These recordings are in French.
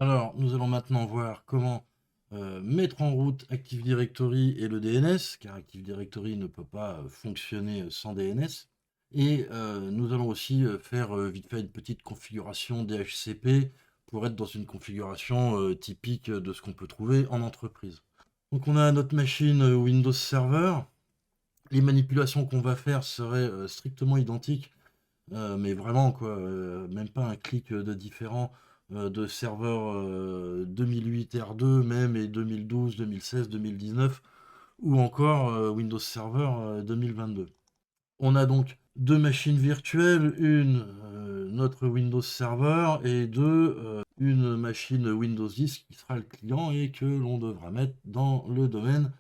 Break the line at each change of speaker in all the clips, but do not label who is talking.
Alors, nous allons maintenant voir comment mettre en route Active Directory et le DNS, car Active Directory ne peut pas fonctionner sans DNS. Et nous allons aussi faire vite fait une petite configuration DHCP pour être dans une configuration typique de ce qu'on peut trouver en entreprise. Donc on a notre machine Windows Server. Les manipulations qu'on va faire seraient strictement identiques, mais vraiment, quoi, même pas un clic de différent de serveur 2008 R2 même et 2012, 2016, 2019 ou encore Windows Server 2022. On a donc deux machines virtuelles, une notre Windows Server et deux une machine Windows 10 qui sera le client et que l'on devra mettre dans le domaine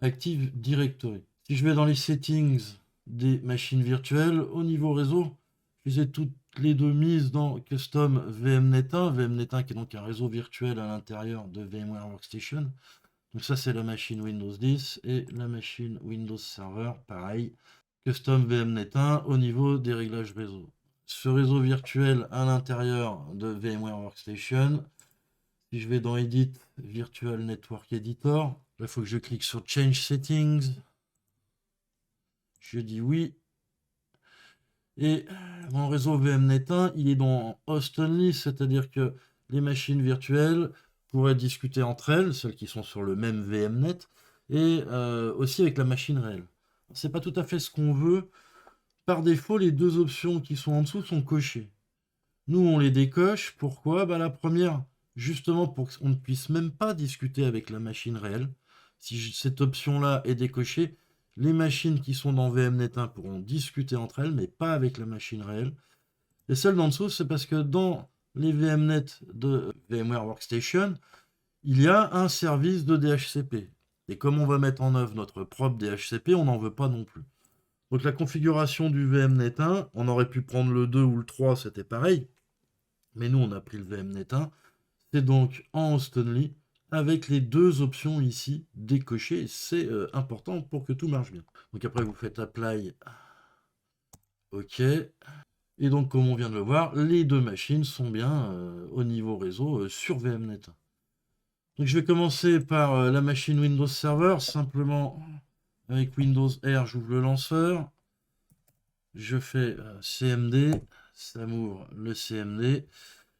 Active Directory. Si je vais dans les settings des machines virtuelles, au niveau réseau, je les ai toutes les deux mises dans Custom VMnet1, VMnet1 qui est donc un réseau virtuel à l'intérieur de VMware Workstation. Donc ça c'est la machine Windows 10 et la machine Windows Server, pareil, Custom VMnet1 au niveau des réglages réseau. Ce réseau virtuel à l'intérieur de VMware Workstation, si je vais dans Edit, Virtual Network Editor, il faut que je clique sur Change Settings. Je dis oui. Et mon réseau VMnet1, il est dans Host Only, c'est-à-dire que les machines virtuelles pourraient discuter entre elles, celles qui sont sur le même VMnet, et aussi avec la machine réelle. C'est pas tout à fait ce qu'on veut. Par défaut, les deux options qui sont en dessous sont cochées. Nous, on les décoche. Pourquoi? Bah, la première, justement, pour qu'on ne puisse même pas discuter avec la machine réelle. Si cette option-là est décochée, les machines qui sont dans VMnet1 pourront discuter entre elles, mais pas avec la machine réelle. Et celle d'en dessous, c'est parce que dans les VMnet de VMware Workstation, il y a un service de DHCP. Et comme on va mettre en œuvre notre propre DHCP, on n'en veut pas non plus. Donc la configuration du VMnet1, on aurait pu prendre le 2 ou le 3, c'était pareil. Mais nous, on a pris le VMnet1. C'est donc en host only avec les deux options ici décochées. C'est important pour que tout marche bien. Donc après, vous faites apply. OK. Et donc, comme on vient de le voir, les deux machines sont bien au niveau réseau sur VMnet. Donc, je vais commencer par la machine Windows Server. Simplement, avec Windows R, j'ouvre le lanceur. Je fais CMD. Ça m'ouvre le CMD.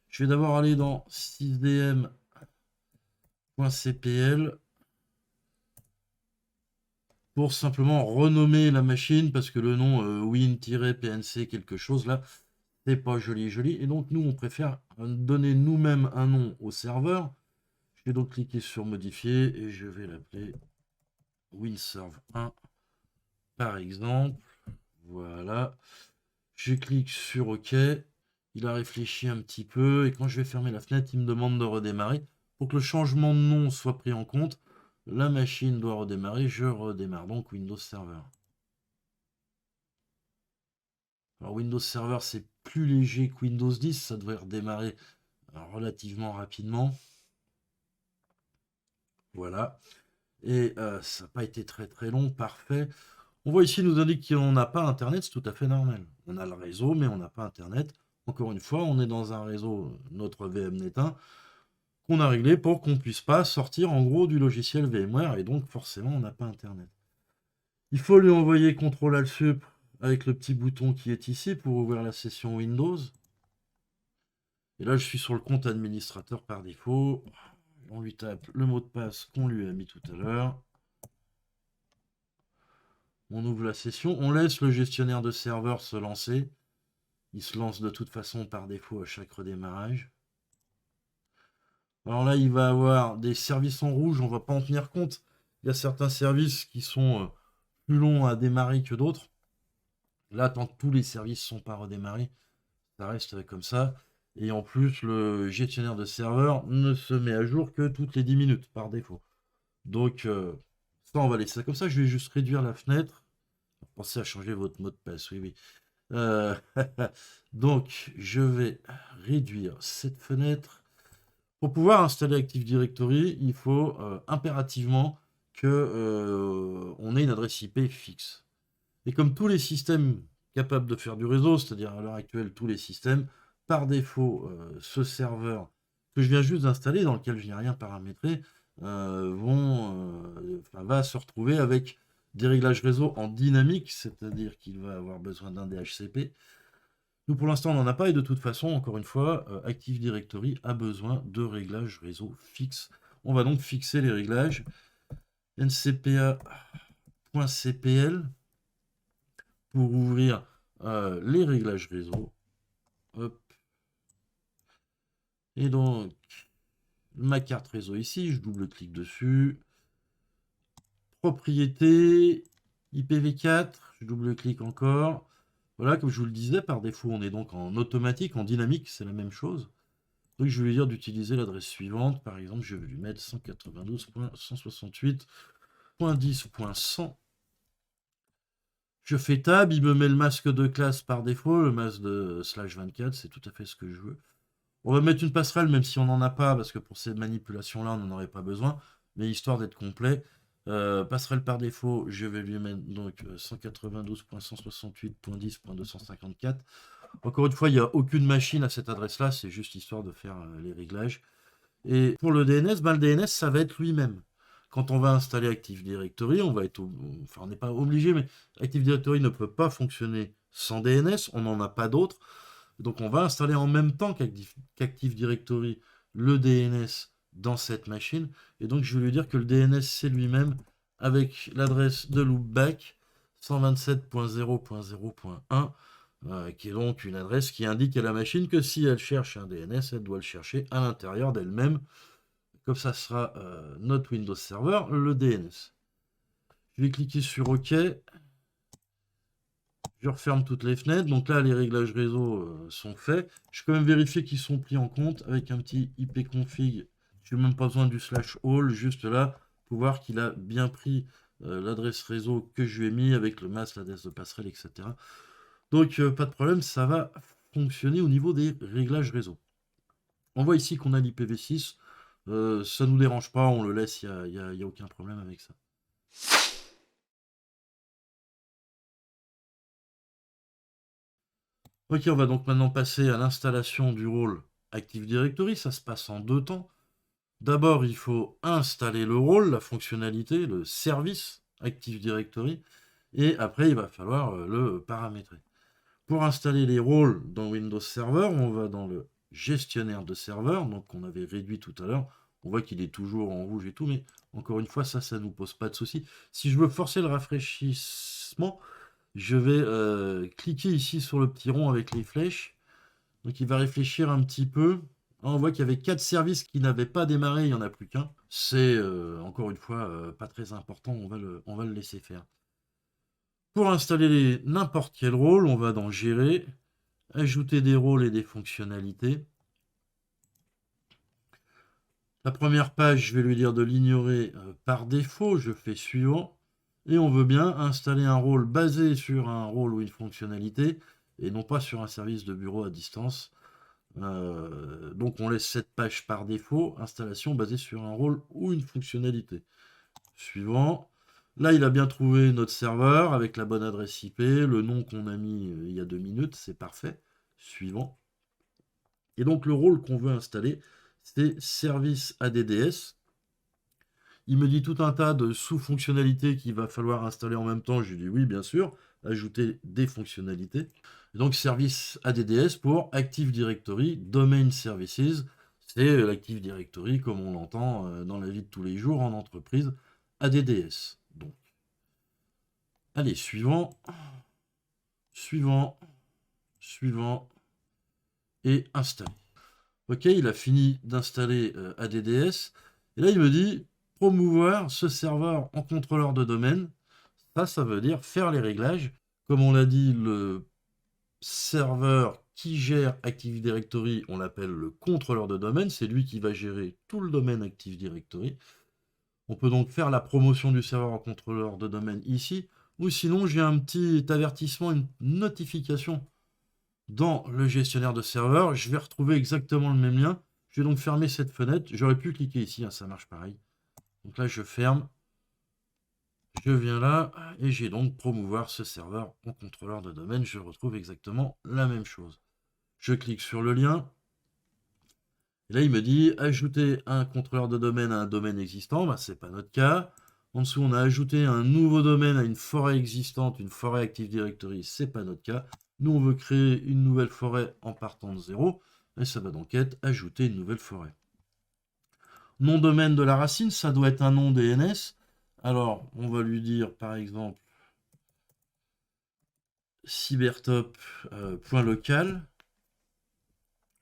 Je vais d'abord aller dans sysdm.cpl pour simplement renommer la machine parce que le nom win-pnc quelque chose là, c'est pas joli joli. Et donc nous on préfère donner nous-mêmes un nom au serveur. Je vais donc cliquer sur modifier et je vais l'appeler winserve1 par exemple. Voilà. Je clique sur OK. Il a réfléchi un petit peu et quand je vais fermer la fenêtre, il me demande de redémarrer. Pour que le changement de nom soit pris en compte, la machine doit redémarrer. Je redémarre donc Windows Server. Alors Windows Server, c'est plus léger que Windows 10. Ça devrait redémarrer relativement rapidement. Voilà. Et ça n'a pas été très très long. Parfait. On voit ici, nous indique qu'on n'a pas Internet, c'est tout à fait normal. On a le réseau, mais on n'a pas Internet. Encore une fois, on est dans un réseau, notre VMnet1, qu'on a réglé pour qu'on ne puisse pas sortir en gros du logiciel VMware, et donc forcément, on n'a pas Internet. Il faut lui envoyer CTRL-ALT-SUP avec le petit bouton qui est ici pour ouvrir la session Windows. Et là, je suis sur le compte administrateur par défaut. On lui tape le mot de passe qu'on lui a mis tout à l'heure. On ouvre la session. On laisse le gestionnaire de serveur se lancer. Il se lance de toute façon par défaut à chaque redémarrage. Alors là, il va avoir des services en rouge. On ne va pas en tenir compte. Il y a certains services qui sont plus longs à démarrer que d'autres. Là, tant que tous les services ne sont pas redémarrés, ça reste comme ça. Et en plus, le gestionnaire de serveur ne se met à jour que toutes les 10 minutes par défaut. Donc, ça, on va laisser ça comme ça. Je vais juste réduire la fenêtre. Pensez à changer votre mot de passe, oui, oui. Euh, donc, je vais réduire cette fenêtre. Pour pouvoir installer Active Directory, il faut impérativement que on ait une adresse IP fixe. Et comme tous les systèmes capables de faire du réseau, c'est-à-dire à l'heure actuelle tous les systèmes, par défaut, ce serveur que je viens juste d'installer, dans lequel je n'ai rien paramétré, va se retrouver avec des réglages réseau en dynamique, c'est-à-dire qu'il va avoir besoin d'un DHCP. Nous, pour l'instant, on n'en a pas, et de toute façon, encore une fois, Active Directory a besoin de réglages réseau fixes. On va donc fixer les réglages ncpa.cpl pour ouvrir les réglages réseau. Hop. Et donc, ma carte réseau ici, je double-clique dessus. Propriété, IPv4, je double-clique encore. Voilà, comme je vous le disais, par défaut, on est donc en automatique, en dynamique, c'est la même chose. Donc, je vais lui dire d'utiliser l'adresse suivante. Par exemple, je vais lui mettre 192.168.10.100. Je fais tab, il me met le masque de classe par défaut, le masque de /24, c'est tout à fait ce que je veux. On va mettre une passerelle, même si on n'en a pas, parce que pour ces manipulations-là, on n'en aurait pas besoin. Mais histoire d'être complet, passerelle par défaut, je vais lui mettre donc 192.168.10.254. Encore une fois, il n'y a aucune machine à cette adresse-là, c'est juste histoire de faire les réglages. Et pour le DNS, le DNS, ça va être lui-même. Quand on va installer Active Directory, on n'est pas obligé, mais Active Directory ne peut pas fonctionner sans DNS, on n'en a pas d'autre. Donc on va installer en même temps qu'Active Directory le DNS dans cette machine. Et donc je vais lui dire que le DNS c'est lui-même avec l'adresse de loopback 127.0.0.1 qui est donc une adresse qui indique à la machine que si elle cherche un DNS, elle doit le chercher à l'intérieur d'elle-même. Comme ça sera notre Windows Server, le DNS. Je vais cliquer sur OK. Je referme toutes les fenêtres. Donc là, les réglages réseau sont faits. Je vais quand même vérifier qu'ils sont pris en compte avec un petit ipconfig. Je n'ai même pas besoin du /all, juste là, pour voir qu'il a bien pris l'adresse réseau que je lui ai mis avec le masque, l'adresse de passerelle, etc. Donc, pas de problème, ça va fonctionner au niveau des réglages réseau. On voit ici qu'on a l'IPv6. Ça ne nous dérange pas, on le laisse, il n'y a aucun problème avec ça. Ok, on va donc maintenant passer à l'installation du rôle Active Directory. Ça se passe en deux temps. D'abord, il faut installer le rôle, la fonctionnalité, le service Active Directory. Et après, il va falloir le paramétrer. Pour installer les rôles dans Windows Server, on va dans le gestionnaire de serveur, donc qu'on avait réduit tout à l'heure. On voit qu'il est toujours en rouge et tout, mais encore une fois, ça ne nous pose pas de souci. Si je veux forcer le rafraîchissement, je vais cliquer ici sur le petit rond avec les flèches. Donc il va réfléchir un petit peu. On voit qu'il y avait 4 services qui n'avaient pas démarré, il n'y en a plus qu'un. C'est encore une fois pas très important, on va le laisser faire. Pour installer n'importe quel rôle, on va dans Gérer, Ajouter des rôles et des fonctionnalités. La première page, je vais lui dire de l'ignorer par défaut, je fais suivant. Et on veut bien installer un rôle basé sur un rôle ou une fonctionnalité, et non pas sur un service de bureau à distance. Donc on laisse cette page par défaut, installation basée sur un rôle ou une fonctionnalité. Suivant. Là, il a bien trouvé notre serveur avec la bonne adresse IP, le nom qu'on a mis il y a 2 minutes, c'est parfait. Suivant. Et donc le rôle qu'on veut installer, c'est service ADDS. Il me dit tout un tas de sous-fonctionnalités qu'il va falloir installer en même temps. Je lui dis oui, bien sûr, ajouter des fonctionnalités. Et donc service ADDS pour Active Directory Domain Services. C'est l'Active Directory comme on l'entend dans la vie de tous les jours en entreprise. ADDS. Donc, allez, suivant, suivant, suivant et installer. Ok, il a fini d'installer ADDS. Et là, il me dit promouvoir ce serveur en contrôleur de domaine. Ça veut dire faire les réglages. Comme on l'a dit, le serveur qui gère Active Directory, on l'appelle le contrôleur de domaine. C'est lui qui va gérer tout le domaine Active Directory. On peut donc faire la promotion du serveur en contrôleur de domaine ici. Ou sinon, j'ai un petit avertissement, une notification dans le gestionnaire de serveur. Je vais retrouver exactement le même lien. Je vais donc fermer cette fenêtre. J'aurais pu cliquer ici, ça marche pareil. Donc là, je ferme. Je viens là et j'ai donc promouvoir ce serveur en contrôleur de domaine. Je retrouve exactement la même chose. Je clique sur le lien. Et là, il me dit ajouter un contrôleur de domaine à un domaine existant. Bah, ce n'est pas notre cas. En dessous, on a ajouté un nouveau domaine à une forêt existante, une forêt Active Directory. Ce n'est pas notre cas. Nous, on veut créer une nouvelle forêt en partant de zéro. Et ça va donc être ajouter une nouvelle forêt. Nom domaine de la racine, ça doit être un nom DNS. Alors, on va lui dire, par exemple, cybertop point local.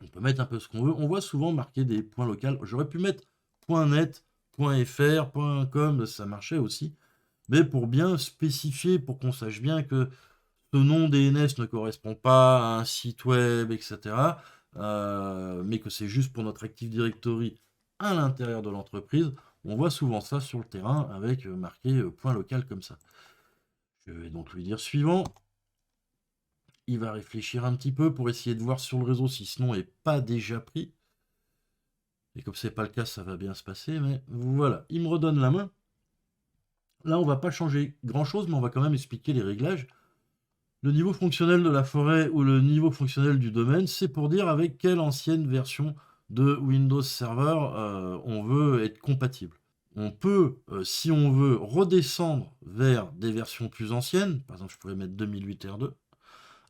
On peut mettre un peu ce qu'on veut. On voit souvent marquer des points locaux. J'aurais pu mettre .net, .fr, .com, ça marchait aussi. Mais pour bien spécifier, pour qu'on sache bien que ce nom DNS ne correspond pas à un site web, etc. Mais que c'est juste pour notre Active Directory à l'intérieur de l'entreprise. On voit souvent ça sur le terrain avec marqué point local comme ça. Je vais donc lui dire suivant. Il va réfléchir un petit peu pour essayer de voir sur le réseau si ce nom n'est pas déjà pris. Et comme c'est pas le cas, ça va bien se passer. Mais voilà, il me redonne la main. Là, on va pas changer grand-chose, mais on va quand même expliquer les réglages. Le niveau fonctionnel de la forêt ou le niveau fonctionnel du domaine, c'est pour dire avec quelle ancienne version de Windows Server on veut être compatible. On peut, si on veut, redescendre vers des versions plus anciennes. Par exemple, je pourrais mettre 2008 R2.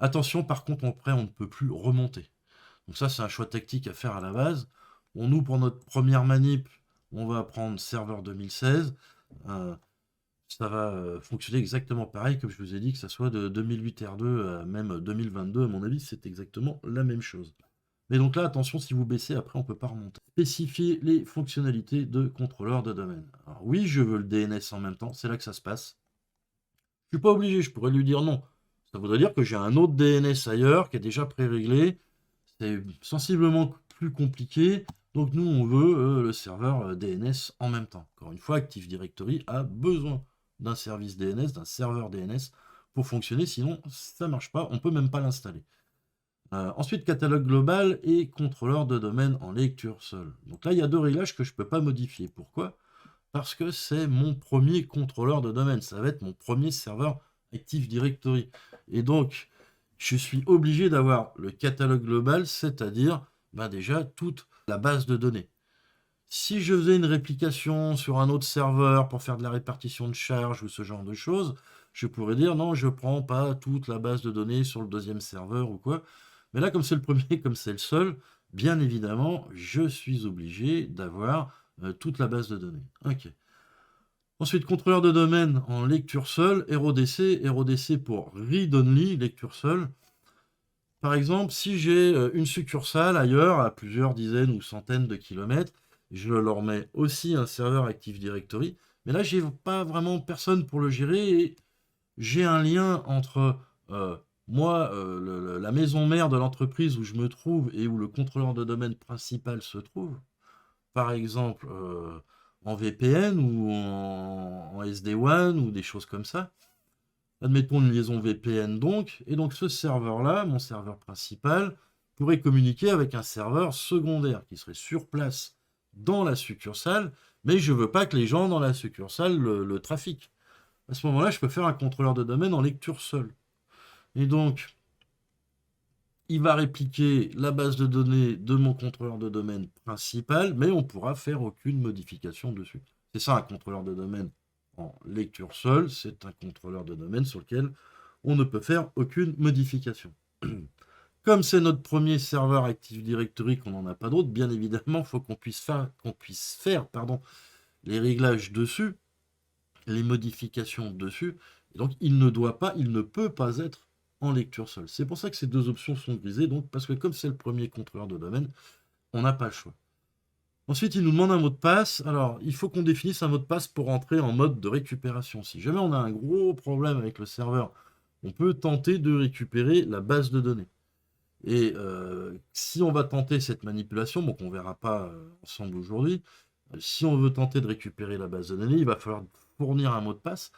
Attention, par contre, après, on ne peut plus remonter. Donc ça, c'est un choix tactique à faire à la base. Nous, pour notre première manip, on va prendre serveur 2016. Ça va fonctionner exactement pareil, comme je vous ai dit, que ça soit de 2008 R2 à même 2022, à mon avis, c'est exactement la même chose. Mais donc là, attention, si vous baissez, après, on ne peut pas remonter. Spécifier les fonctionnalités de contrôleur de domaine. Alors oui, je veux le DNS en même temps, c'est là que ça se passe. Je ne suis pas obligé, je pourrais lui dire non. Ça voudrait dire que j'ai un autre DNS ailleurs qui est déjà pré-réglé. C'est sensiblement plus compliqué. Donc nous, on veut le serveur DNS en même temps. Encore une fois, Active Directory a besoin d'un service DNS, d'un serveur DNS pour fonctionner. Sinon, ça ne marche pas. On ne peut même pas l'installer. Ensuite, catalogue global et contrôleur de domaine en lecture seule. Donc là, il y a deux réglages que je ne peux pas modifier. Pourquoi? Parce que c'est mon premier contrôleur de domaine. Ça va être mon premier serveur Active Directory. Et donc, je suis obligé d'avoir le catalogue global, c'est-à-dire déjà toute la base de données. Si je faisais une réplication sur un autre serveur pour faire de la répartition de charges ou ce genre de choses, je pourrais dire non, je ne prends pas toute la base de données sur le deuxième serveur ou quoi. Mais là, comme c'est le premier, comme c'est le seul, bien évidemment, je suis obligé d'avoir toute la base de données. Ok. Ensuite, contrôleur de domaine en lecture seule, RODC, RODC pour read only, lecture seule. Par exemple, si j'ai une succursale ailleurs, à plusieurs dizaines ou centaines de kilomètres, je leur mets aussi un serveur Active Directory. Mais là, j'ai pas vraiment personne pour le gérer et j'ai un lien entre moi, la maison mère de l'entreprise où je me trouve et où le contrôleur de domaine principal se trouve. Par exemple, en VPN ou en SD-WAN ou des choses comme ça. Admettons une liaison VPN donc, et donc ce serveur-là, mon serveur principal, pourrait communiquer avec un serveur secondaire qui serait sur place dans la succursale, mais je ne veux pas que les gens dans la succursale le trafiquent. À ce moment-là, je peux faire un contrôleur de domaine en lecture seule. Et donc, il va répliquer la base de données de mon contrôleur de domaine principal, mais on ne pourra faire aucune modification dessus. C'est ça un contrôleur de domaine en lecture seule, c'est un contrôleur de domaine sur lequel on ne peut faire aucune modification. Comme c'est notre premier serveur Active Directory, qu'on n'en a pas d'autre, bien évidemment, il faut qu'on puisse faire les réglages dessus, les modifications dessus. Et donc, il ne peut pas être en lecture seule. C'est pour ça que ces deux options sont grisées, donc, parce que comme c'est le premier contrôleur de domaine, on n'a pas le choix. Ensuite, il nous demande un mot de passe. Alors, il faut qu'on définisse un mot de passe pour entrer en mode de récupération. Si jamais on a un gros problème avec le serveur, on peut tenter de récupérer la base de données. Et si on va tenter cette manipulation, bon, qu'on ne verra pas ensemble aujourd'hui, si on veut tenter de récupérer la base de données, il va falloir fournir un mot de passe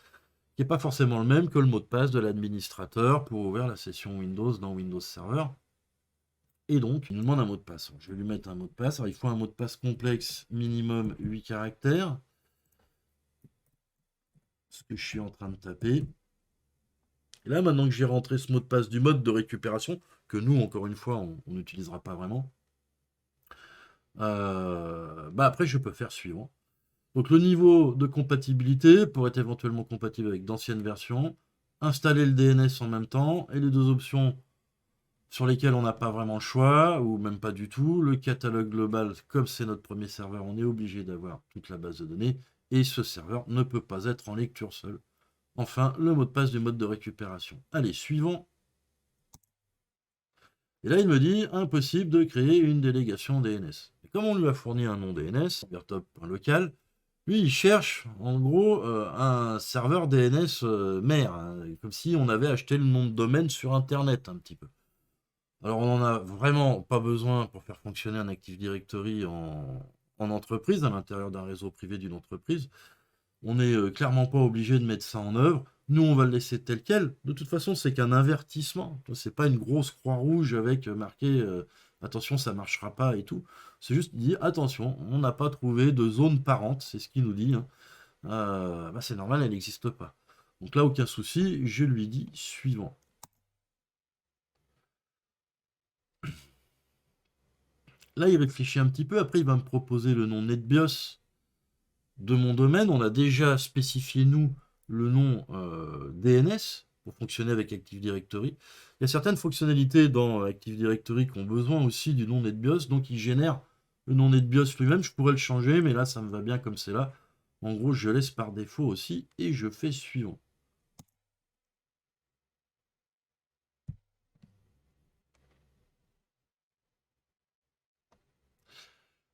qui n'est pas forcément le même que le mot de passe de l'administrateur pour ouvrir la session Windows dans Windows Server. Et donc, il nous demande un mot de passe. Je vais lui mettre un mot de passe. Alors, il faut un mot de passe complexe, minimum 8 caractères. Ce que je suis en train de taper. Et là, maintenant que j'ai rentré ce mot de passe du mode de récupération, que nous, encore une fois, on n'utilisera pas vraiment, bah après, je peux faire suivant. Donc le niveau de compatibilité pour être éventuellement compatible avec d'anciennes versions, installer le DNS en même temps, et les deux options sur lesquelles on n'a pas vraiment le choix, ou même pas du tout, le catalogue global, comme c'est notre premier serveur, on est obligé d'avoir toute la base de données, et ce serveur ne peut pas être en lecture seule. Enfin, le mot de passe du mode de récupération. Allez, suivant. Et là, il me dit impossible de créer une délégation DNS. Et comme on lui a fourni un nom DNS, cybertop.local, lui, il cherche en gros un serveur DNS mère, hein, comme si on avait acheté le nom de domaine sur Internet un petit peu. Alors, on n'en a vraiment pas besoin pour faire fonctionner un Active Directory en entreprise, à l'intérieur d'un réseau privé d'une entreprise. On n'est clairement pas obligé de mettre ça en œuvre. Nous, on va le laisser tel quel. De toute façon, c'est qu'un avertissement. C'est pas une grosse croix rouge avec marqué attention, ça marchera pas et tout. C'est juste dit attention, on n'a pas trouvé de zone parente, c'est ce qu'il nous dit, hein. Bah, c'est normal, elle n'existe pas. Donc là, aucun souci, je lui dis suivant. Là, il réfléchit un petit peu. Après, il va me proposer le nom NetBIOS de mon domaine. On a déjà spécifié, nous, le nom DNS pour fonctionner avec Active Directory. Il y a certaines fonctionnalités dans Active Directory qui ont besoin aussi du nom NetBIOS, donc il génère le nom NetBIOS lui-même. Je pourrais le changer, mais là, ça me va bien comme c'est là. En gros, je laisse par défaut aussi et je fais suivant.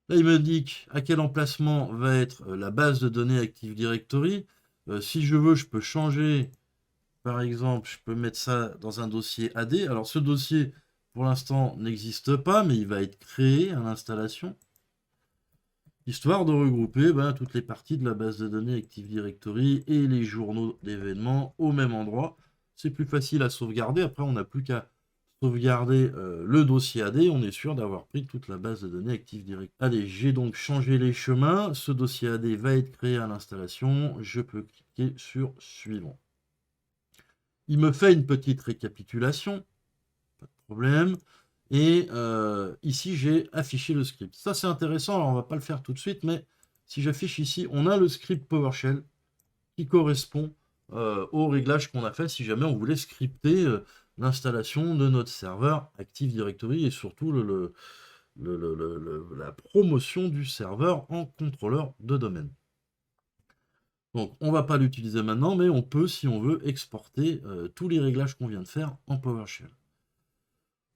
Là, il m'indique à quel emplacement va être la base de données Active Directory. Si je veux, je peux changer. Par exemple, je peux mettre ça dans un dossier AD. Alors, ce dossier, pour l'instant, n'existe pas, mais il va être créé à l'installation, histoire de regrouper toutes les parties de la base de données Active Directory et les journaux d'événements au même endroit. C'est plus facile à sauvegarder. Après, on n'a plus qu'à sauvegarder le dossier AD. On est sûr d'avoir pris toute la base de données Active Directory. Allez, j'ai donc changé les chemins. Ce dossier AD va être créé à l'installation. Je peux cliquer sur Suivant. Il me fait une petite récapitulation, pas de problème. Et ici, j'ai affiché le script. Ça, c'est intéressant. Alors, on ne va pas le faire tout de suite, mais si j'affiche ici, on a le script PowerShell qui correspond au réglage qu'on a fait si jamais on voulait scripter l'installation de notre serveur Active Directory et surtout la promotion du serveur en contrôleur de domaine. Donc, on ne va pas l'utiliser maintenant, mais on peut, si on veut, exporter tous les réglages qu'on vient de faire en PowerShell.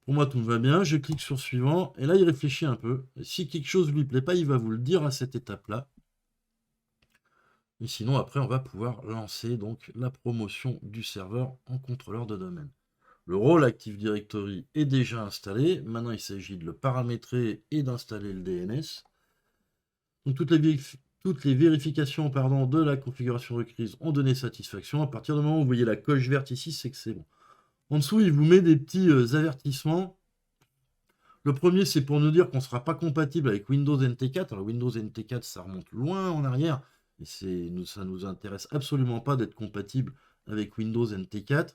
Pour moi, tout me va bien. Je clique sur Suivant. Et là, il réfléchit un peu. Et si quelque chose ne lui plaît pas, il va vous le dire à cette étape-là. Et sinon, après, on va pouvoir lancer donc la promotion du serveur en contrôleur de domaine. Le rôle Active Directory est déjà installé. Maintenant, il s'agit de le paramétrer et d'installer le DNS. Donc, toutes les vérifications de la configuration requise ont donné satisfaction. À partir du moment où vous voyez la coche verte ici, c'est que c'est bon. En dessous, il vous met des petits avertissements. Le premier, c'est pour nous dire qu'on ne sera pas compatible avec Windows NT4. Alors, Windows NT4, ça remonte loin en arrière. Et ça ne nous intéresse absolument pas d'être compatible avec Windows NT4.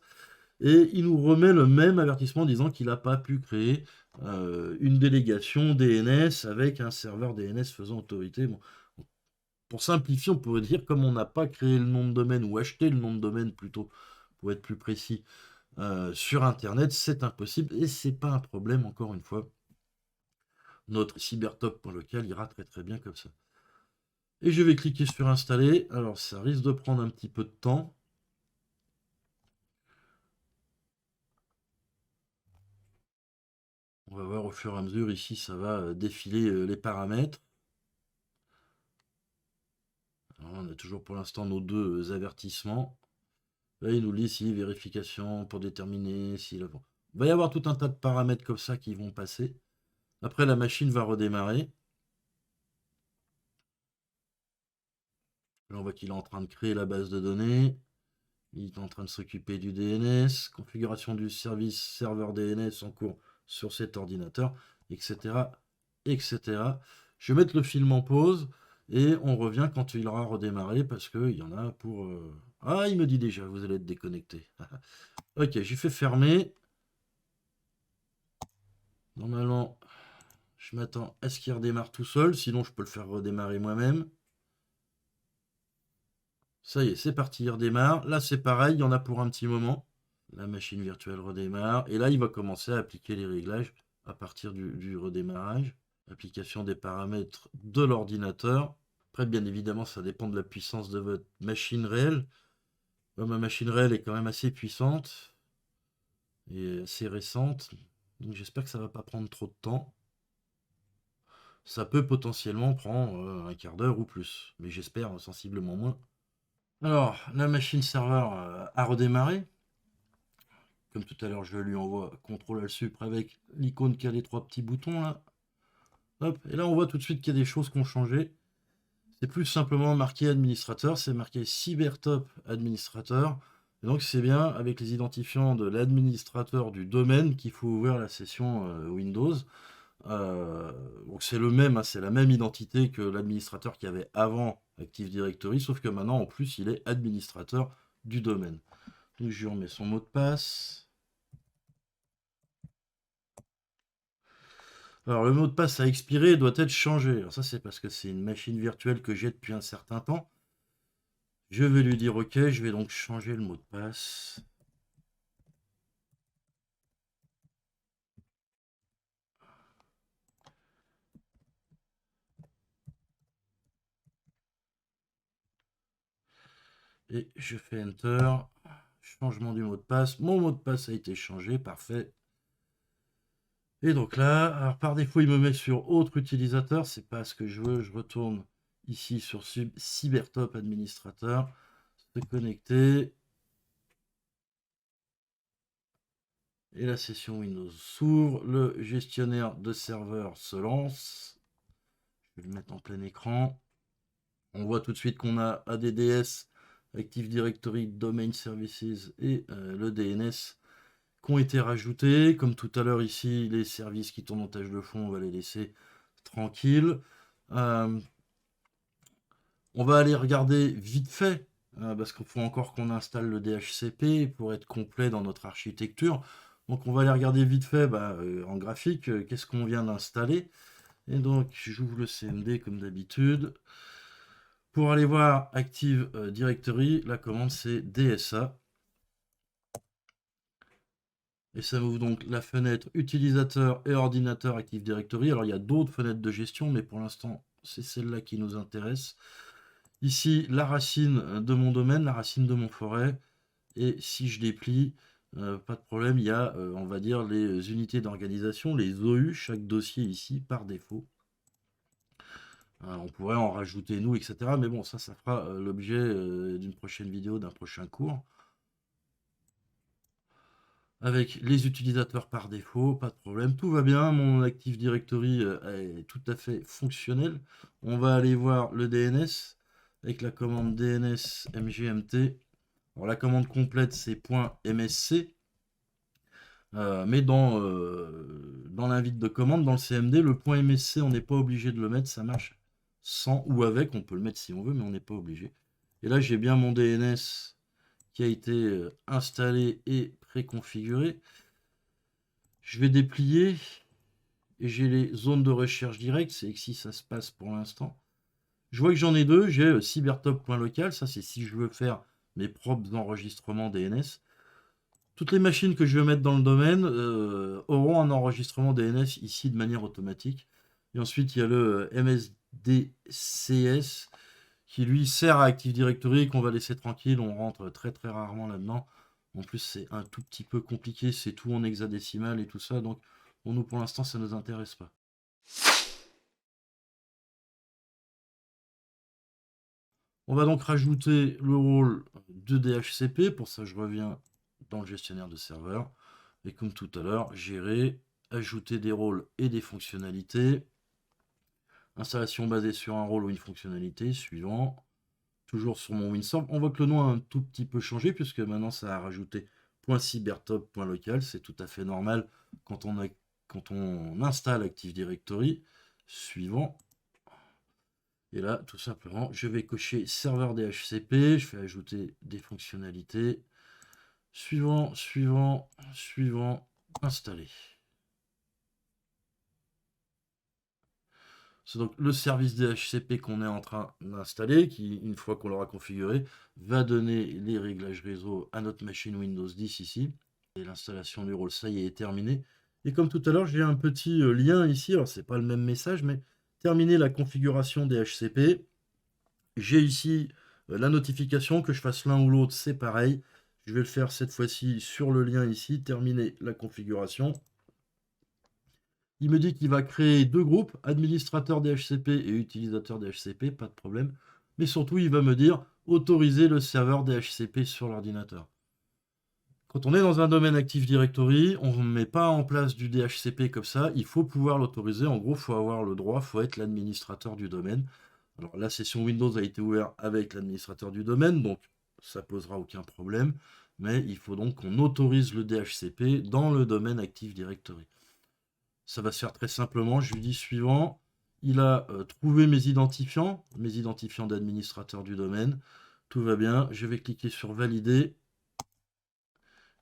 Et il nous remet le même avertissement disant qu'il n'a pas pu créer une délégation DNS avec un serveur DNS faisant autorité. Bon, pour simplifier, on pourrait dire comme on n'a pas créé le nom de domaine ou acheté le nom de domaine plutôt, pour être plus précis, sur Internet, c'est impossible et c'est pas un problème, encore une fois. Notre cybertop.local ira très très bien comme ça. Et je vais cliquer sur installer. Alors ça risque de prendre un petit peu de temps. On va voir au fur et à mesure ici, ça va défiler les paramètres. Alors, on a toujours pour l'instant nos deux avertissements. Là, il nous lit ici vérification pour déterminer si... Il va y avoir tout un tas de paramètres comme ça qui vont passer. Après, la machine va redémarrer. Là, on voit qu'il est en train de créer la base de données. Il est en train de s'occuper du DNS, configuration du service serveur DNS en cours sur cet ordinateur, etc. etc. Je vais mettre le film en pause et on revient quand il aura redémarré parce qu'il y en a pour... Ah, il me dit déjà, vous allez être déconnecté. Ok, j'ai fait fermer. Normalement, Je m'attends à ce qu'il redémarre tout seul, sinon je peux le faire redémarrer moi-même. Ça y est, c'est parti, il redémarre. Là, c'est pareil, il y en a pour un petit moment. La machine virtuelle redémarre. Et là, il va commencer à appliquer les réglages à partir du redémarrage. Application des paramètres de l'ordinateur. Après, bien évidemment, ça dépend de la puissance de votre machine réelle. Ma machine réelle est quand même assez puissante et assez récente. Donc j'espère que ça va pas prendre trop de temps. Ça peut potentiellement prendre un quart d'heure ou plus, mais j'espère sensiblement moins. Alors, la machine serveur a redémarré. Comme tout à l'heure, je lui envoie CTRL Alt Sup avec l'icône qui a les trois petits boutons là. Hop, et là on voit tout de suite qu'il y a des choses qui ont changé. C'est plus simplement marqué administrateur, c'est marqué CyberTop administrateur. Et donc c'est bien avec les identifiants de l'administrateur du domaine qu'il faut ouvrir la session Windows. Donc c'est le même, hein, c'est la même identité que l'administrateur qu'il y avait avant Active Directory, sauf que maintenant en plus il est administrateur du domaine. Donc je lui remets son mot de passe. Alors le mot de passe a expiré et doit être changé. Alors ça c'est parce que c'est une machine virtuelle que j'ai depuis un certain temps. Je vais lui dire OK, je vais donc changer le mot de passe. Et je fais Enter. Changement du mot de passe. Mon mot de passe a été changé, parfait. Et donc là, alors par défaut, il me met sur autre utilisateur. C'est pas ce que je veux. Je retourne ici sur CyberTop administrateur. Se connecter. Et la session Windows s'ouvre. Le gestionnaire de serveur se lance. Je vais le mettre en plein écran. On voit tout de suite qu'on a ADDS, Active Directory, Domain Services et le DNS qui ont été rajoutés. Comme tout à l'heure ici, les services qui tournent en tâche de fond, on va les laisser tranquilles. On va aller regarder vite fait, parce qu'il faut encore qu'on installe le DHCP pour être complet dans notre architecture. Donc on va aller regarder vite fait en graphique, qu'est-ce qu'on vient d'installer. Et donc j'ouvre le CMD comme d'habitude. Pour aller voir Active Directory, la commande c'est DSA. Et ça m'ouvre donc la fenêtre utilisateur et ordinateur Active Directory. Alors il y a d'autres fenêtres de gestion, mais pour l'instant c'est celle-là qui nous intéresse. Ici la racine de mon domaine, la racine de mon forêt. Et si je déplie, pas de problème, il y a on va dire les unités d'organisation, les OU, chaque dossier ici par défaut. On pourrait en rajouter nous, etc. Mais bon, ça fera l'objet d'une prochaine vidéo, d'un prochain cours. Avec les utilisateurs par défaut, pas de problème, tout va bien. Mon Active Directory est tout à fait fonctionnel. On va aller voir le DNS avec la commande DNS mgmt. Alors, la commande complète, c'est .msc. Mais dans l'invite de commande, dans le CMD, le .msc, on n'est pas obligé de le mettre, ça marche sans ou avec, on peut le mettre si on veut, mais on n'est pas obligé. Et là, j'ai bien mon DNS qui a été installé et préconfiguré. Je vais déplier et j'ai les zones de recherche directe, c'est ici ça se passe pour l'instant. Je vois que j'en ai deux, j'ai cybertop.local, ça c'est si je veux faire mes propres enregistrements DNS. Toutes les machines que je vais mettre dans le domaine auront un enregistrement DNS ici de manière automatique. Et ensuite, il y a le MSDCS qui lui sert à Active Directory qu'on va laisser tranquille. On rentre très très rarement là-dedans. En plus, c'est un tout petit peu compliqué. C'est tout en hexadécimal et tout ça. Donc, pour nous, pour l'instant, ça ne nous intéresse pas. On va donc rajouter le rôle de DHCP. Pour ça, je reviens dans le gestionnaire de serveur. Et comme tout à l'heure, gérer, ajouter des rôles et des fonctionnalités. Installation basée sur un rôle ou une fonctionnalité, suivant. Toujours sur mon WinServe. On voit que le nom a un tout petit peu changé, puisque maintenant ça a rajouté .cybertop.local. C'est tout à fait normal quand on installe Active Directory. Suivant. Et là, tout simplement, je vais cocher serveur DHCP. Je fais ajouter des fonctionnalités. Suivant, suivant, suivant, installer. C'est donc le service DHCP qu'on est en train d'installer, qui, une fois qu'on l'aura configuré, va donner les réglages réseau à notre machine Windows 10 ici. Et l'installation du rôle, ça y est terminée. Et comme tout à l'heure, j'ai un petit lien ici. Alors, c'est pas le même message, mais terminer la configuration DHCP. J'ai ici la notification, que je fasse l'un ou l'autre, c'est pareil. Je vais le faire cette fois-ci sur le lien ici, terminer la configuration. Il me dit qu'il va créer deux groupes, administrateur DHCP et utilisateur DHCP, pas de problème. Mais surtout, il va me dire autoriser le serveur DHCP sur l'ordinateur. Quand on est dans un domaine Active Directory, on ne met pas en place du DHCP comme ça, il faut pouvoir l'autoriser. En gros, il faut avoir le droit, il faut être l'administrateur du domaine. Alors, la session Windows a été ouverte avec l'administrateur du domaine, donc ça posera aucun problème. Mais il faut donc qu'on autorise le DHCP dans le domaine Active Directory. Ça va se faire très simplement. Je lui dis suivant. Il a trouvé mes identifiants d'administrateur du domaine. Tout va bien. Je vais cliquer sur valider.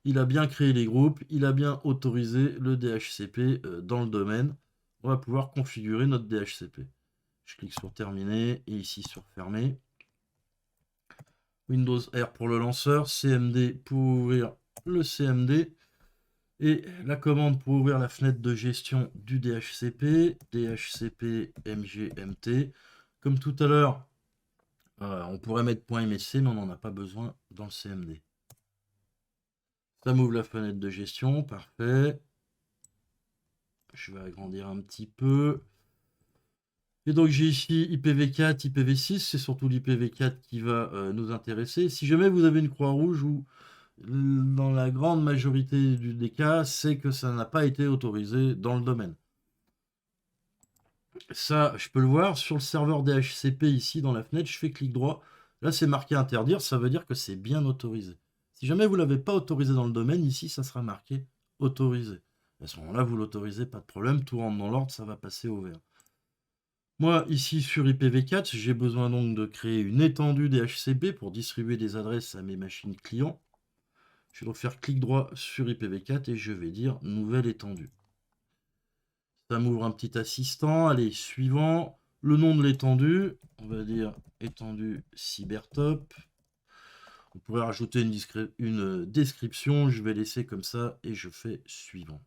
Il a bien créé les groupes. Il a bien autorisé le DHCP dans le domaine. On va pouvoir configurer notre DHCP. Je clique sur terminer et ici sur fermer. Windows R pour le lanceur. CMD pour ouvrir le CMD. Et la commande pour ouvrir la fenêtre de gestion du DHCP, DHCP MGMT. Comme tout à l'heure, on pourrait mettre .msc, mais on n'en a pas besoin dans le CMD. Ça m'ouvre la fenêtre de gestion, parfait. Je vais agrandir un petit peu. Et donc j'ai ici IPv4, IPv6, c'est surtout l'IPv4 qui va nous intéresser. Si jamais vous avez une croix rouge ou dans la grande majorité des cas, c'est que ça n'a pas été autorisé dans le domaine. Ça, je peux le voir sur le serveur DHCP ici dans la fenêtre, je fais clic droit. Là, c'est marqué interdire, ça veut dire que c'est bien autorisé. Si jamais vous ne l'avez pas autorisé dans le domaine, ici, ça sera marqué autorisé. À ce moment-là, vous l'autorisez, pas de problème, tout rentre dans l'ordre, ça va passer au vert. Moi, ici sur IPv4, j'ai besoin donc de créer une étendue DHCP pour distribuer des adresses à mes machines clients. Je vais donc faire clic droit sur IPv4 et je vais dire nouvelle étendue. Ça m'ouvre un petit assistant. Allez, suivant. Le nom de l'étendue, on va dire étendue Cybertop. On pourrait rajouter une description. Je vais laisser comme ça et je fais suivant.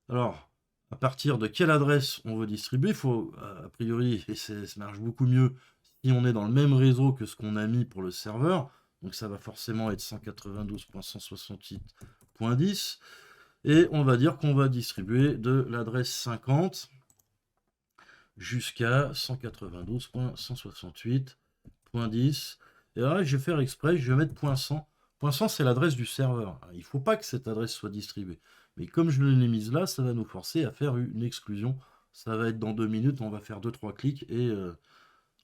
Alors, à partir de quelle adresse on veut distribuer, il faut, a priori, et ça marche beaucoup mieux si on est dans le même réseau que ce qu'on a mis pour le serveur. Donc ça va forcément être 192.168.10. Et on va dire qu'on va distribuer de l'adresse 50 jusqu'à 192.168.10. Et là, je vais faire exprès, je vais mettre .100. .100, c'est l'adresse du serveur. Il ne faut pas que cette adresse soit distribuée. Mais comme je l'ai mise là, ça va nous forcer à faire une exclusion. Ça va être dans 2 minutes, on va faire 2-3 clics et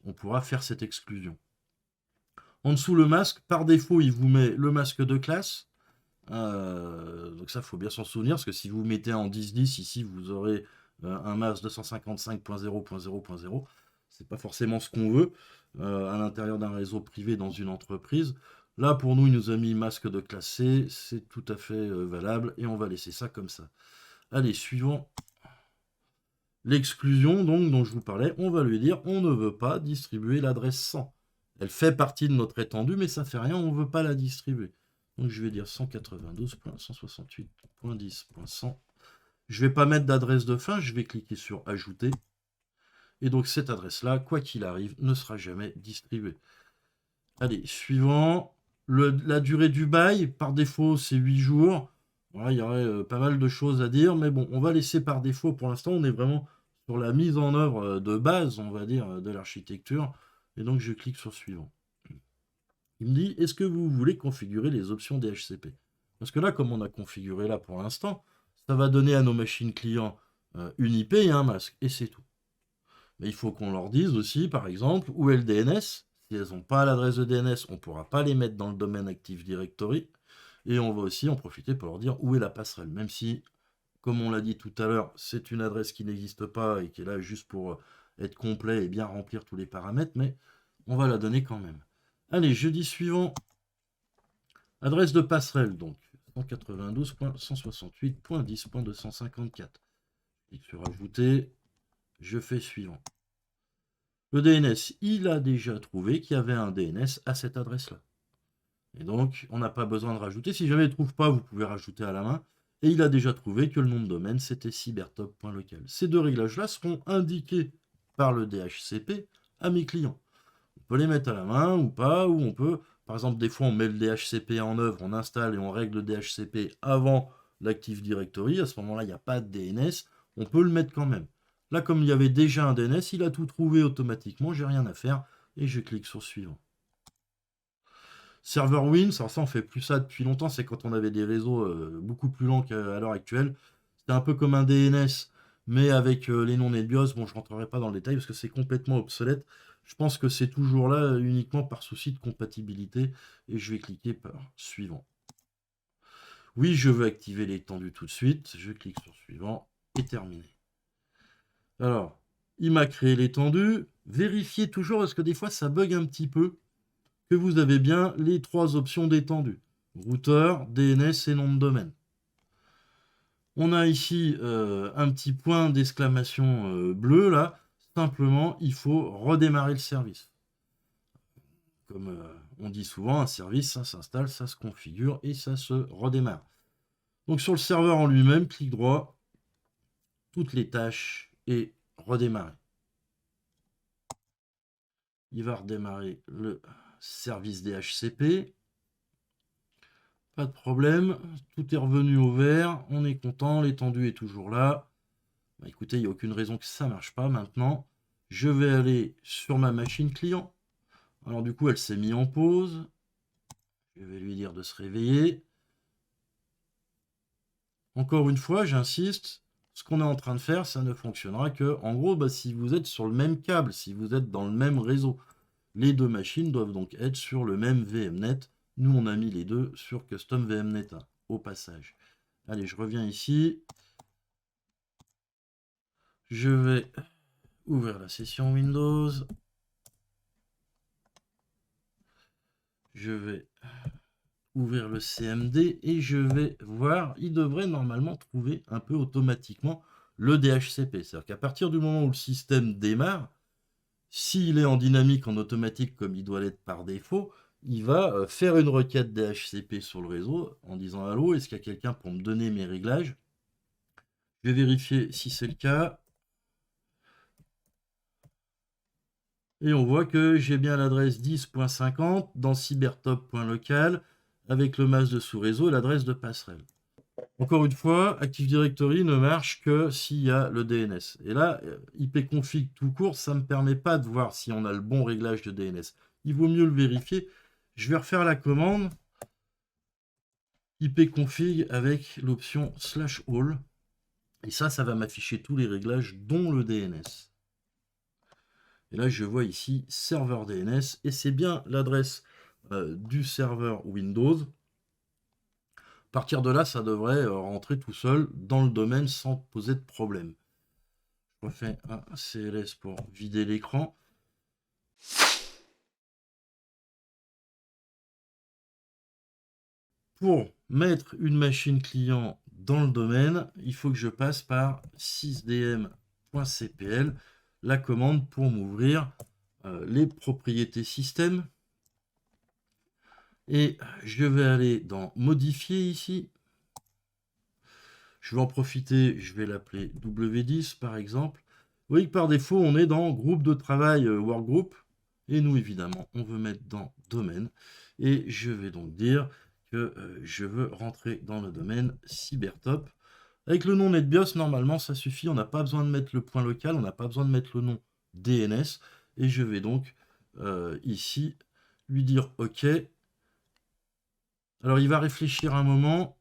on pourra faire cette exclusion. En dessous, le masque, par défaut, il vous met le masque de classe. Donc ça, il faut bien s'en souvenir, parce que si vous mettez en 10.10, ici, vous aurez un masque 255.0.0.0. C'est pas forcément ce qu'on veut à l'intérieur d'un réseau privé dans une entreprise. Là, pour nous, il nous a mis masque de classe C, c'est tout à fait valable, et on va laisser ça comme ça. Allez, suivant. L'exclusion, donc, dont je vous parlais, on va lui dire, on ne veut pas distribuer l'adresse 100. Elle fait partie de notre étendue, mais ça ne fait rien, on ne veut pas la distribuer. Donc je vais dire 192.168.10.100. Je ne vais pas mettre d'adresse de fin, je vais cliquer sur ajouter. Et donc cette adresse-là, quoi qu'il arrive, ne sera jamais distribuée. Allez, suivant. La durée du bail, par défaut, c'est 8 jours. Voilà, il y aurait pas mal de choses à dire, mais bon, on va laisser par défaut. Pour l'instant, on est vraiment sur la mise en œuvre de base, on va dire, de l'architecture. Et donc je clique sur suivant. Il me dit, est-ce que vous voulez configurer les options DHCP? Parce que là, comme on a configuré là pour l'instant, ça va donner à nos machines clients une IP et un masque, et c'est tout. Mais il faut qu'on leur dise aussi, par exemple, où est le DNS. Si elles n'ont pas l'adresse de DNS, on ne pourra pas les mettre dans le domaine Active Directory. Et on va aussi en profiter pour leur dire où est la passerelle. Même si, comme on l'a dit tout à l'heure, c'est une adresse qui n'existe pas et qui est là juste pour être complet et bien remplir tous les paramètres, mais on va la donner quand même. Allez, jeudi suivant. Adresse de passerelle, donc 192.168.10.254. Clique sur ajouter. Je fais suivant. Le DNS, il a déjà trouvé qu'il y avait un DNS à cette adresse-là. Et donc, on n'a pas besoin de rajouter. Si jamais il ne trouve pas, vous pouvez rajouter à la main. Et il a déjà trouvé que le nom de domaine, c'était cybertop.local. Ces deux réglages-là seront indiqués par le DHCP à mes clients. On peut les mettre à la main ou pas, ou on peut, par exemple, des fois, on met le DHCP en œuvre, on installe et on règle le DHCP avant l'Active Directory. À ce moment-là, il n'y a pas de DNS. On peut le mettre quand même. Là, comme il y avait déjà un DNS, il a tout trouvé automatiquement. J'ai rien à faire et je clique sur suivant. Server Win, ça on fait plus ça depuis longtemps, c'est quand on avait des réseaux beaucoup plus lents qu'à l'heure actuelle. C'était un peu comme un DNS, mais avec les noms NetBIOS. Bon, je rentrerai pas dans le détail parce que c'est complètement obsolète. Je pense que c'est toujours là uniquement par souci de compatibilité. Et je vais cliquer par suivant. Oui, je veux activer l'étendue tout de suite. Je clique sur suivant et terminé. Alors, il m'a créé l'étendue. Vérifiez toujours parce que des fois ça bug un petit peu, que vous avez bien les trois options d'étendue. Routeur, DNS et nom de domaine. On a ici un petit point d'exclamation bleu là. Simplement, il faut redémarrer le service. Comme on dit souvent, un service, ça s'installe, ça se configure et ça se redémarre. Donc sur le serveur en lui-même, clic droit, toutes les tâches et redémarrer. Il va redémarrer le service DHCP. Pas de problème, tout est revenu au vert, on est content, l'étendue est toujours là. Bah, écoutez, il n'y a aucune raison que ça ne marche pas maintenant. Je vais aller sur ma machine client. Alors du coup, elle s'est mise en pause. Je vais lui dire de se réveiller. Encore une fois, j'insiste, ce qu'on est en train de faire, ça ne fonctionnera que, en gros, bah, si vous êtes sur le même câble, si vous êtes dans le même réseau. Les deux machines doivent donc être sur le même VMnet. Nous, on a mis les deux sur Custom VMnet 1, au passage. Allez, je reviens ici. Je vais ouvrir la session Windows. Je vais ouvrir le CMD et je vais voir, il devrait normalement trouver un peu automatiquement le DHCP. C'est-à-dire qu'à partir du moment où le système démarre, s'il est en dynamique, en automatique, comme il doit l'être par défaut, il va faire une requête DHCP sur le réseau en disant « Allô, est-ce qu'il y a quelqu'un pour me donner mes réglages ?» Je vais vérifier si c'est le cas. Et on voit que j'ai bien l'adresse 10.50 dans cybertop.local avec le masque de sous-réseau et l'adresse de passerelle. Encore une fois, Active Directory ne marche que s'il y a le DNS. Et là, ipconfig tout court, ça ne me permet pas de voir si on a le bon réglage de DNS. Il vaut mieux le vérifier. Je vais refaire la commande ipconfig avec l'option /all. Et ça va m'afficher tous les réglages, dont le DNS. Et là, je vois ici serveur DNS, et c'est bien l'adresse du serveur Windows. À partir de là, ça devrait rentrer tout seul dans le domaine sans poser de problème. Je refais un CLS pour vider l'écran. Pour mettre une machine client dans le domaine, il faut que je passe par sysdm.cpl, la commande pour m'ouvrir les propriétés système. Et je vais aller dans modifier ici. Je vais en profiter, je vais l'appeler W10 par exemple. Vous voyez que par défaut, on est dans groupe de travail workgroup. Et nous, évidemment, on veut mettre dans domaine. Et je vais donc dire que je veux rentrer dans le domaine cybertop. Avec le nom NetBIOS, normalement, ça suffit. On n'a pas besoin de mettre le point local. On n'a pas besoin de mettre le nom DNS. Et je vais donc ici lui dire OK. Alors, il va réfléchir un moment.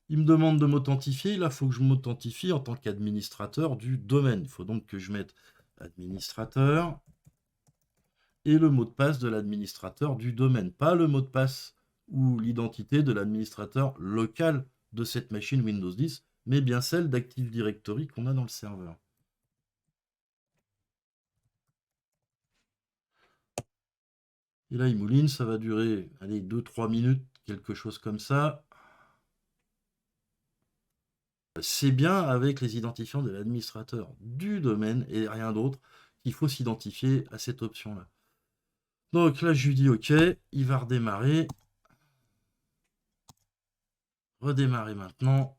Il me demande de m'authentifier. Là, il faut que je m'authentifie en tant qu'administrateur du domaine. Il faut donc que je mette administrateur et le mot de passe de l'administrateur du domaine. Pas le mot de passe ou l'identité de l'administrateur local de cette machine Windows 10, mais bien celle d'Active Directory qu'on a dans le serveur. Et là, il mouline. Ça va durer, allez, 2-3 minutes, quelque chose comme ça. c'est bien avec les identifiants de l'administrateur du domaine et rien d'autre qu'il faut s'identifier à cette option-là. Donc là, je lui dis OK, il va redémarrer. Redémarrer maintenant.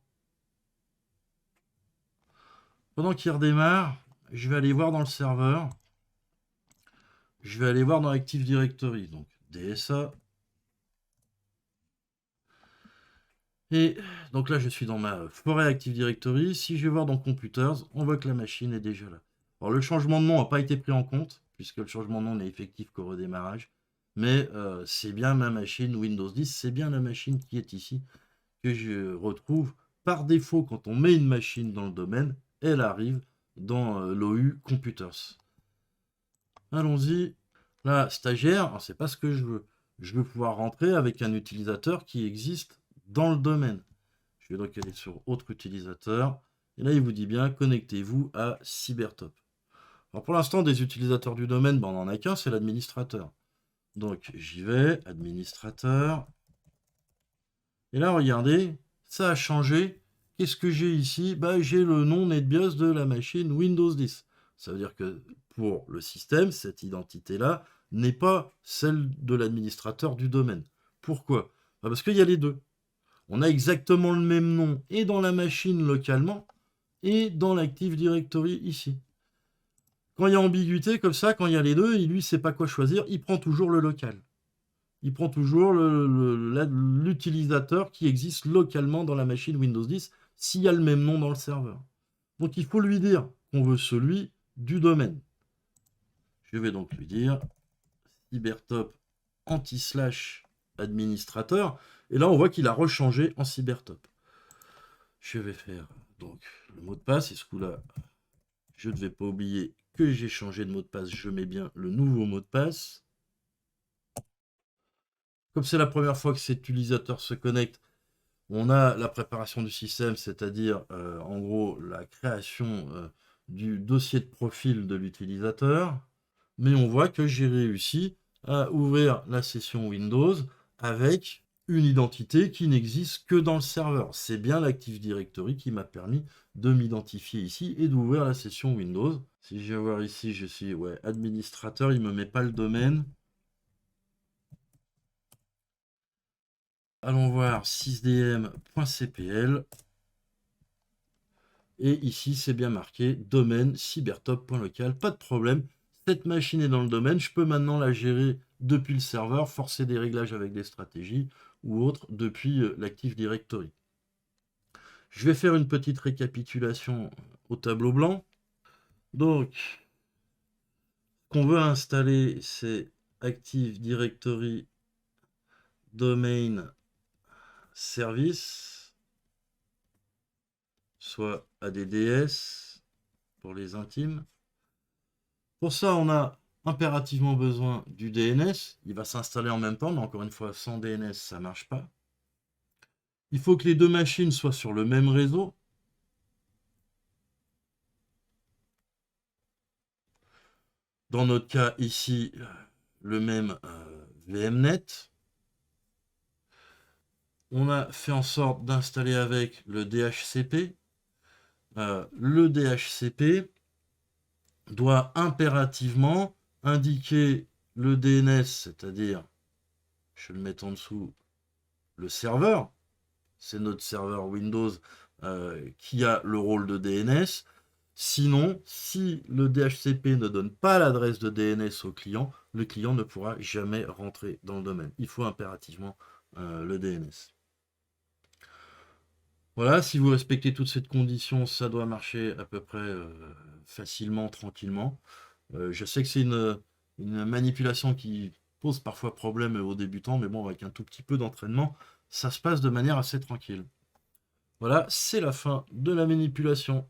Pendant qu'il redémarre, je vais aller voir dans le serveur. Je vais aller voir dans Active Directory, donc DSA. Et donc là, je suis dans ma forêt Active Directory. Si je vais voir dans Computers, on voit que la machine est déjà là. Alors le changement de nom n'a pas été pris en compte, puisque le changement de nom n'est effectif qu'au redémarrage. Mais c'est bien ma machine Windows 10, c'est bien la machine qui est ici, que je retrouve par défaut quand on met une machine dans le domaine, elle arrive dans l'OU Computers. Allons-y. Là, stagiaire, c'est pas ce que je veux. Je veux pouvoir rentrer avec un utilisateur qui existe dans le domaine. Je vais donc aller sur autre utilisateur. Et là, il vous dit bien, connectez-vous à Cybertop. Alors pour l'instant, des utilisateurs du domaine, on n'en a qu'un, c'est l'administrateur. Donc j'y vais, administrateur. Et là, regardez, ça a changé. Qu'est-ce que j'ai ici? J'ai le nom NetBIOS de la machine Windows 10. Ça veut dire que pour le système, cette identité-là n'est pas celle de l'administrateur du domaine. Pourquoi? Parce qu'il y a les deux. On a exactement le même nom et dans la machine localement et dans l'Active Directory ici. Quand il y a ambiguïté comme ça, quand il y a les deux, lui ne sait pas quoi choisir, il prend toujours le local. Il prend toujours l'utilisateur qui existe localement dans la machine Windows 10 s'il y a le même nom dans le serveur. Donc il faut lui dire qu'on veut celui du domaine. Je vais donc lui dire cybertop anti/administrateur. Et là, on voit qu'il a rechangé en cybertop. Je vais faire donc le mot de passe. Et ce coup-là, je ne vais pas oublier que j'ai changé de mot de passe. Je mets bien le nouveau mot de passe. Comme c'est la première fois que cet utilisateur se connecte, on a la préparation du système, c'est-à-dire en gros la création du dossier de profil de l'utilisateur. Mais on voit que j'ai réussi à ouvrir la session Windows avec une identité qui n'existe que dans le serveur. C'est bien l'Active Directory qui m'a permis de m'identifier ici et d'ouvrir la session Windows. Si je vais voir ici, je suis administrateur, il ne me met pas le domaine. Allons voir 6dm.cpl. Et ici, c'est bien marqué domaine cybertop.local. Pas de problème. Cette machine est dans le domaine. Je peux maintenant la gérer depuis le serveur, forcer des réglages avec des stratégies ou autres depuis l'Active Directory. Je vais faire une petite récapitulation au tableau blanc. Donc, ce qu'on veut installer, c'est Active Directory Domain Service, soit ADDS pour les intimes. Pour ça, on a impérativement besoin du DNS. Il va s'installer en même temps, mais encore une fois, sans DNS, ça ne marche pas. Il faut que les deux machines soient sur le même réseau. Dans notre cas, ici, le même VMnet. On a fait en sorte d'installer avec le DHCP. Le DHCP doit impérativement indiquer le DNS, c'est-à-dire, je vais le mettre en dessous, le serveur. C'est notre serveur Windows qui a le rôle de DNS. Sinon, si le DHCP ne donne pas l'adresse de DNS au client, le client ne pourra jamais rentrer dans le domaine. Il faut impérativement le DNS. Voilà, si vous respectez toutes ces conditions, ça doit marcher à peu près facilement, tranquillement. Je sais que c'est une manipulation qui pose parfois problème aux débutants, mais bon, avec un tout petit peu d'entraînement, ça se passe de manière assez tranquille. Voilà, c'est la fin de la manipulation.